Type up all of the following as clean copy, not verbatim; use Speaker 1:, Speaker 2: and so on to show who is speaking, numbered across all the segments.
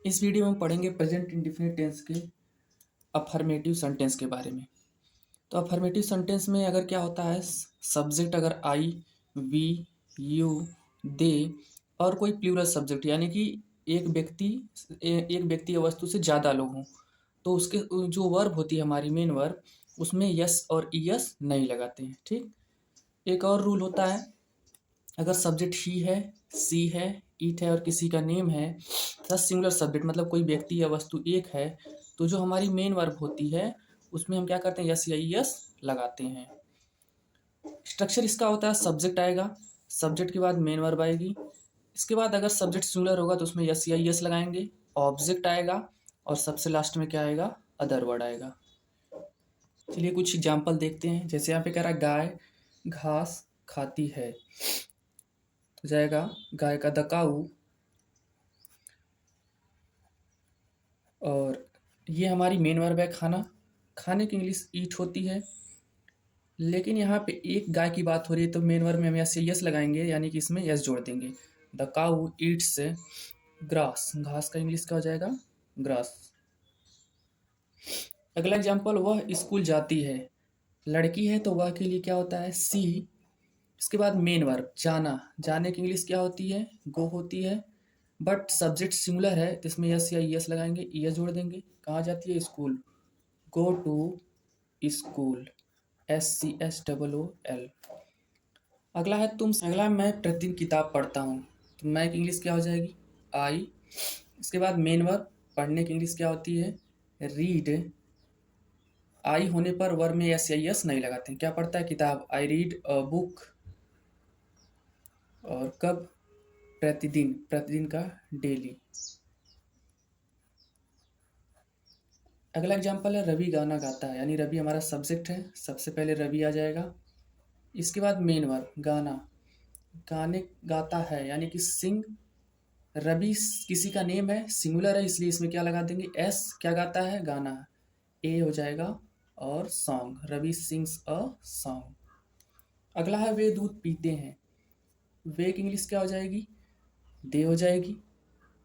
Speaker 1: इस वीडियो में हम पढ़ेंगे प्रेजेंट इंडेफिनिट टेंस के अफर्मेटिव सेंटेंस के बारे में। तो अफर्मेटिव सेंटेंस में अगर क्या होता है, सब्जेक्ट अगर आई, वी, यू, दे और कोई प्लूरल सब्जेक्ट यानी कि एक व्यक्ति एक व्यक्ति या वस्तु से ज़्यादा लोग हों, तो उसके जो वर्ब होती है हमारी मेन वर्ब, उसमें यस और ईएस नहीं लगाते हैं। ठीक। एक और रूल होता है, अगर सब्जेक्ट ही है, सी है, इट है और किसी का नेम है तथा सिंगुलर सब्जेक्ट मतलब कोई व्यक्ति या वस्तु एक है, तो जो हमारी मेन वर्ब होती है उसमें हम क्या करते हैं, यस या यस लगाते हैं। स्ट्रक्चर इसका होता है, सब्जेक्ट आएगा, सब्जेक्ट के बाद मेन वर्ब आएगी, इसके बाद अगर सब्जेक्ट सिंगुलर होगा तो उसमें यस या यस लगाएंगे, ऑब्जेक्ट आएगा और सबसे लास्ट में क्या आएगा, अदर वर्ड आएगा। चलिए कुछ एग्जाम्पल देखते हैं। जैसे यहाँ पे कह रहा है गाय घास खाती है, तो जाएगा गाय का द काऊ, और ये हमारी मेन वर्ब है खाना, खाने की इंग्लिश ईट होती है। लेकिन यहाँ पे एक गाय की बात हो रही है तो मेन वर्ब में हम यस यस लगाएंगे, यानी कि इसमें यस जोड़ देंगे। द काऊ ईट्स ग्रास, घास का इंग्लिश क्या हो जाएगा, ग्रास। अगला एग्जाम्पल, वह स्कूल जाती है, लड़की है तो वह के लिए क्या होता है, सी। इसके बाद मेन वर्ब जाना, जाने की इंग्लिश क्या होती है, गो होती है, बट सब्जेक्ट सिंगुलर है तो इसमें यस या यस लगाएंगे, यस जोड़ देंगे। कहाँ जाती है, school, go to school, SCHOOL। अगला है तुम, अगला मैं प्रतिदिन किताब पढ़ता हूँ, तो मैं की इंग्लिश क्या हो जाएगी, आई। इसके बाद मेन वर्ब, पढ़ने की इंग्लिश क्या होती है, रीड। आई होने पर वर्ब में यस या यस नहीं लगाते हैं। क्या पढ़ता है, किताब, आई रीड अ बुक। और कब, प्रतिदिन, प्रतिदिन का डेली। अगला एग्जाम्पल है रवि गाना गाता है, यानी रवि हमारा सब्जेक्ट है, सबसे पहले रवि आ जाएगा। इसके बाद मेन वर्ब गाना, गाने गाता है यानी कि सिंग। रवि किसी का नेम है, सिंगुलर है, इसलिए इसमें क्या लगा देंगे, एस, क्या गाता है, गाना, ए हो जाएगा, और song, Ravi sings a song. अगला है वे दूध पीते हैं, वे की इंग्लिश क्या हो जाएगी, दे हो जाएगी।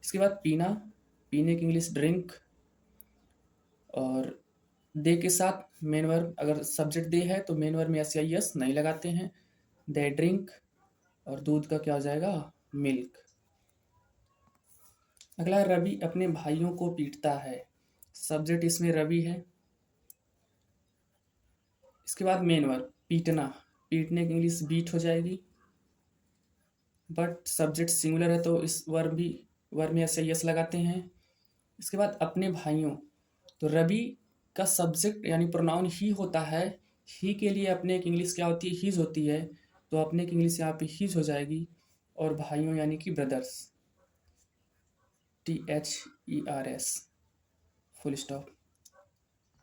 Speaker 1: इसके बाद पीना, पीने की इंग्लिश ड्रिंक, और दे के साथ मेन वर्ब, अगर सब्जेक्ट दे है तो मेन वर्ब में यस या यस नहीं लगाते हैं, दे ड्रिंक। और दूध का क्या हो जाएगा, मिल्क। अगला रवि अपने भाइयों को पीटता है, सब्जेक्ट इसमें रवि है। इसके बाद मेन वर्ब पीटना, पीटने की इंग्लिश बीट हो जाएगी, बट सब्जेक्ट सिंगुलर है तो इस वर्ब में यस या यस लगाते हैं। इसके बाद अपने भाइयों, तो रवि का सब्जेक्ट यानी प्रोनाउन ही होता है, ही के लिए अपने की इंग्लिश क्या होती है, हीज होती है, तो अपने की इंग्लिश यहाँ पे हीज हो जाएगी। और भाइयों यानी कि ब्रदर्स, THERS, फुल स्टॉप।